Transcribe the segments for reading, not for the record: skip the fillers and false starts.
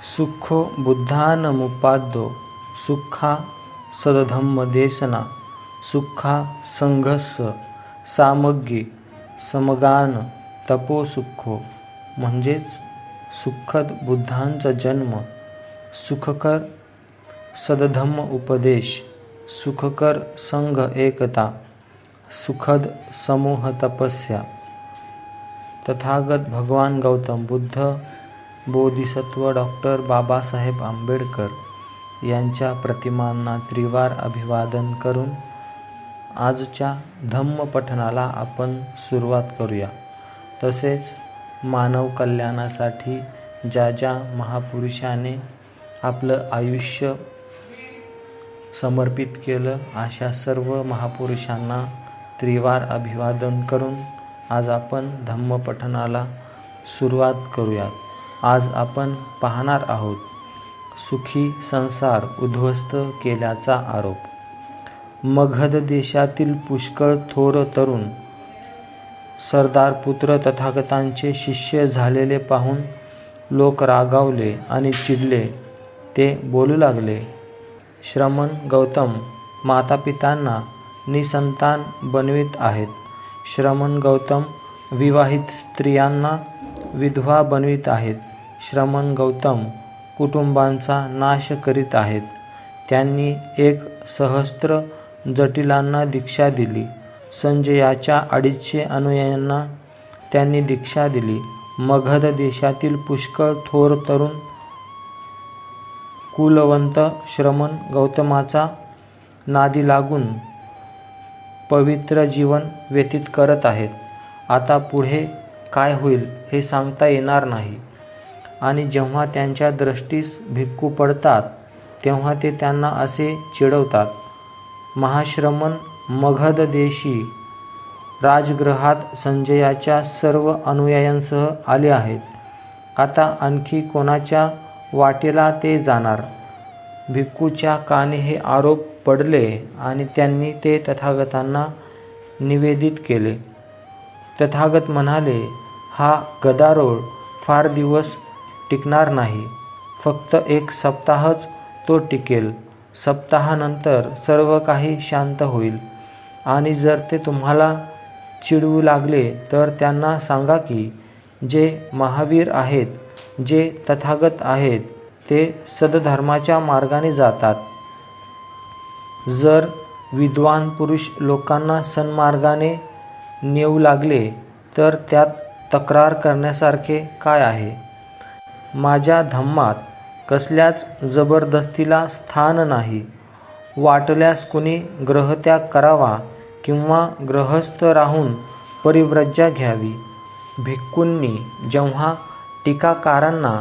सुखो बुद्धानमुपाद्यो सुखा सदधम्मदेशना सुखा संघस्स सामग्री समगान तपो सुखो म्हणजेच सुखद बुद्धांचा जन्म, सुखकर सदधम्म उपदेश, सुखकर संघ एकता, सुखद समूह तपस्या. तथागत भगवान गौतम बुद्ध, बोधिसत्व डॉक्टर बाबासाहेब आंबेडकर यांच्या प्रतिमांना त्रिवार अभिवादन करून आजच्या धम्म पठणाला आपण सुरुवात करूया. तसेच मानव कल्याणासाठी ज्या ज्या महापुरुषाने आपलं आयुष्य समर्पित केलं, अशा सर्व महापुरुषांना त्रिवार अभिवादन करून आज आपण धम्म पठणाला सुरुवात करूयात. आज आपण पाहणार आहोत सुखी संसार उद्ध्वस्त केल्याचा आरोप. मगध देशातील पुष्कळ थोर तरुण सरदार पुत्र तथागतांचे शिष्य झालेले पाहून लोक रागावले आणि चिडले. ते बोलू लागले, श्रमण गौतम मातापितांना निसंतान बनवित आहेत. श्रमण गौतम विवाहित स्त्रियांना विधवा बनवित आहेत. श्रमण गौतम कुटुंबांचा नाश करीत आहेत. त्यांनी 1,000 जटिलांना दीक्षा दिली. संजयाच्या 250 अनुयायांना त्यांनी दीक्षा दिली. मगध देशातील पुष्कळ थोर तरुण कुलवंत श्रमण गौतमाचा नादी लागून पवित्र जीवन व्यतीत करत आहेत. आता पुढे काय होईल हे सांगता येणार नाही. आणि जेव्हा त्यांच्या दृष्टीस भिक्खू पडतात तेव्हा ते त्यांना असे चिडवतात. महाश्रमण मगध देशी राजगृहात संजयाच्या सर्व अनुयायांसह आले आहेत. आता आणखी कोणाच्या वाटेला ते जाणार. भिक्खूच्या कानी हे आरोप पडले आणि त्यांनी ते तथागतांना निवेदित केले. तथागत म्हणाले, हा गदारोळ फार दिवस टिकणार नाही. फक्त 1 सप्ताहच तो टिकेल. सप्ताहानंतर सर्व काही शांत होईल. आणि जर ते तुम्हाला चिडवू लागले तर त्यांना सांगा की जे महावीर आहेत, जे तथागत आहेत, ते सदधर्माच्या मार्गाने जातात. जर विद्वान पुरुष लोकांना सन्मार्गाने नेऊ लागले तर त्यात तक्रार करण्यासारखे काय आहे. माझ्या धम्मात कसल्याच जबरदस्तीला स्थान नाही. वाटल्यास कुणी ग्रहत्याग करावा किंवा गृहस्थ राहून परिव्रज्या घ्यावी. भिक्खूंनी जेव्हा टीकाकारांना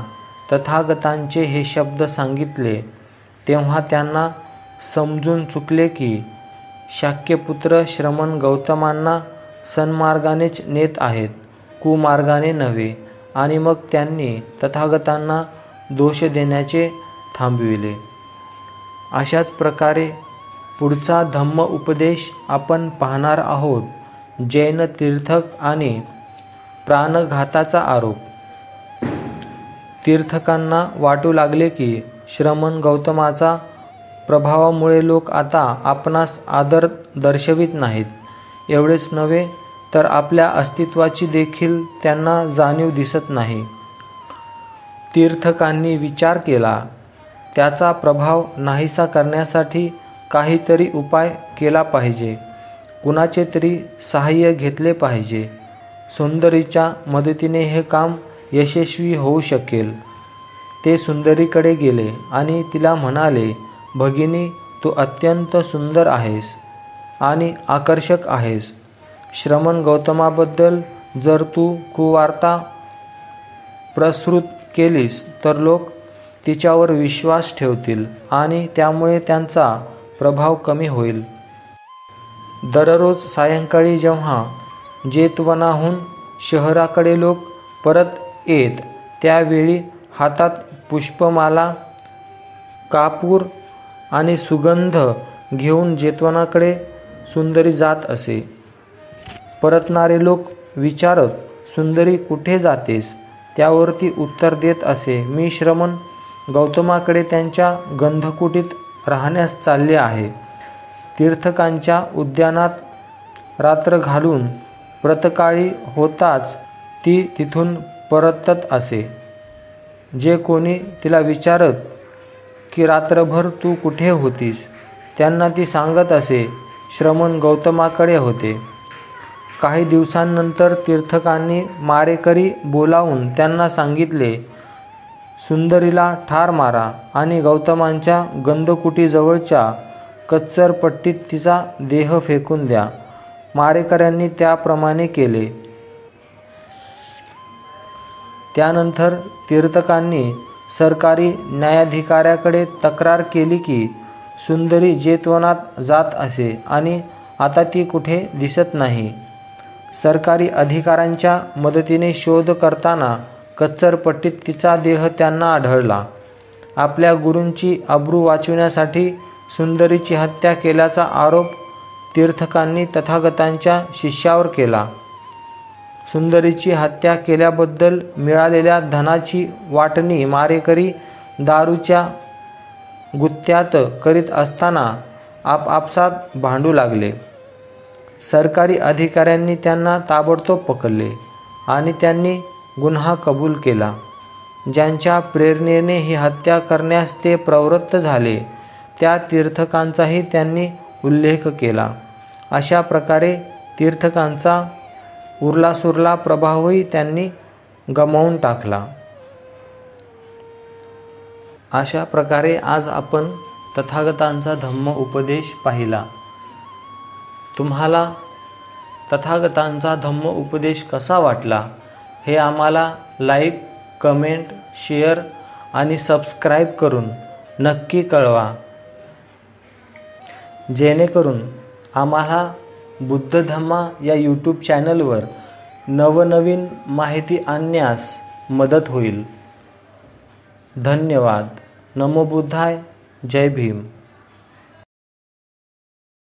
तथागतांचे हे शब्द सांगितले तेव्हा त्यांना समजून चुकले की शाक्यपुत्र श्रमण गौतमांना सन्मार्गानेच नेत आहेत, कुमार्गाने नव्हे. आणि मग त्यांनी तथागतांना दोष देण्याचे थांबविले. अशाच प्रकारे पुढचा धम्म उपदेश आपण पाहणार आहोत. जैन तीर्थक आणि प्राणघाताचा आरोप. तीर्थकांना वाटू लागले की श्रमण गौतमाचा प्रभावामुळे लोक आता आपणास आदर दर्शवित नाहीत. एवढेच नव्हे तर आपल्या अस्तित्वाची देखील त्यांना जाणीव दिसत नाही. तीर्थकांनी विचार केला, त्याचा प्रभाव नाहीसा करण्यासाठी काहीतरी उपाय केला पाहिजे. कुणाचे तरी सहाय्य घेतले पाहिजे. सुंदरीच्या मदतीने हे काम यशस्वी होऊ शकेल. ते सुंदरीकडे गेले आणि तिला म्हणाले, भगिनी, तू अत्यंत सुंदर आहेस आणि आकर्षक आहेस. श्रमण गौतमाबद्दल जर तू कुवार्ता प्रसृत केलीस तर लोक तिच्यावर विश्वास ठेवतील आणि त्यामुळे त्यांचा प्रभाव कमी होईल. दररोज सायंकाळी जेव्हा जेतवनाहून शहराकडे लोक परत येत त्यावेळी हातात पुष्पमाला, कापूर आणि सुगंध घेऊन जेतवनाकडे सुंदरी जात असे. परतणारे लोक विचारत, सुंदरी कुठे जातेस? त्यावर ती उत्तर देत असे, मी श्रमण गौतमाकडे त्यांच्या गंधकुटीत राहण्यास चालले आहे. तीर्थकांच्या उद्यानात रात्र घालून प्रातःकाळी होताच ती तिथून परतत असे. जे कोणी तिला विचारत की रात्रभर तू कुठे होतीस, त्यांना ती सांगत असे, श्रमण गौतमाकडे होते. काही दिवसांनंतर तीर्थकांनी मारेकरी बोलावून त्यांना सांगितले, सुंदरीला ठार मारा आणि गौतमांच्या गंधकुटीजवळच्या कच्चरपट्टीत तिचा देह फेकून द्या. मारेकऱ्यांनी त्याप्रमाणे केले. त्यानंतर तीर्थकांनी सरकारी न्यायाधिकाऱ्याकडे तक्रार केली की सुंदरी जेतवनात जात असे आणि आता ती कुठे दिसत नाही. सरकारी अधिकाऱ्यांच्या मदतीने शोध करताना कच्चरपट्टीत तिचा देह त्यांना आढळला. आपल्या गुरूंची अब्रू वाचविण्यासाठी सुंदरीची हत्या केल्याचा आरोप तीर्थकांनी तथागतांच्या शिष्यावर केला. सुंदरीची हत्या केल्याबद्दल मिळालेल्या धनाची वाटणी मारेकरी दारूच्या गुत्त्यात करीत असताना आपापसात भांडू लागले. सरकारी अधिकाऱ्यांनी त्यांना ताबडतोब पकडले आणि त्यांनी गुन्हा कबूल केला. ज्यांच्या प्रेरणेने ही हत्या करण्यास ते प्रवृत्त झाले त्या तीर्थकांचाही त्यांनी उल्लेख केला. अशा प्रकारे तीर्थकांचा उरलासुरला प्रभावही त्यांनी गमावून टाकला. अशा प्रकारे आज आपण तथागतांचा धम्म उपदेश पाहिला. तुम्हाला तथागतांचा धम्म उपदेश कसा वाटला हे आम्हाला लाईक, कमेंट, शेअर आणि सबस्क्राईब करून नक्की कळवा, जेणेकरून आम्हाला बुद्धधम्मा या यूट्यूब चॅनलवर नवनवीन माहिती आणण्यास मदत होईल. धन्यवाद. नमो बुद्धाय. जय भीम.